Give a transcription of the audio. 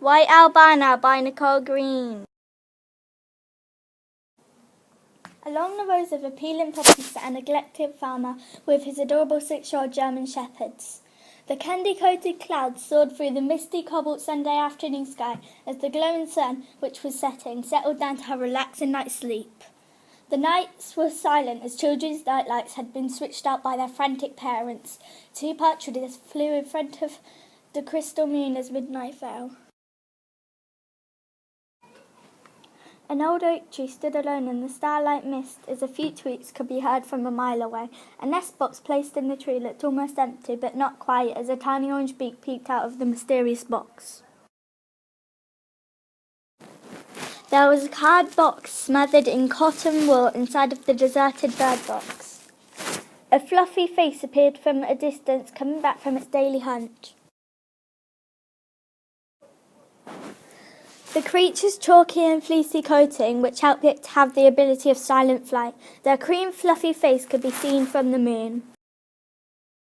White Albina by Nicole Green. Along the rows of appealing poppies sat a neglected farmer with his adorable 6-year-old German shepherds. The candy-coated clouds soared through the misty, cobalt Sunday afternoon sky as the glowing sun, which was setting, settled down to her relaxing night's sleep. The nights were silent as children's nightlights had been switched out by their frantic parents. 2 partridges flew in front of the crystal moon as midnight fell. An old oak tree stood alone in the starlight mist as a few tweets could be heard from a mile away. A nest box placed in the tree looked almost empty, but not quite, as a tiny orange beak peeped out of the mysterious box. There was a card box smothered in cotton wool inside of the deserted bird box. A fluffy face appeared from a distance, coming back from its daily hunt. The creature's chalky and fleecy coating, which helped it to have the ability of silent flight, their cream fluffy face could be seen from the moon.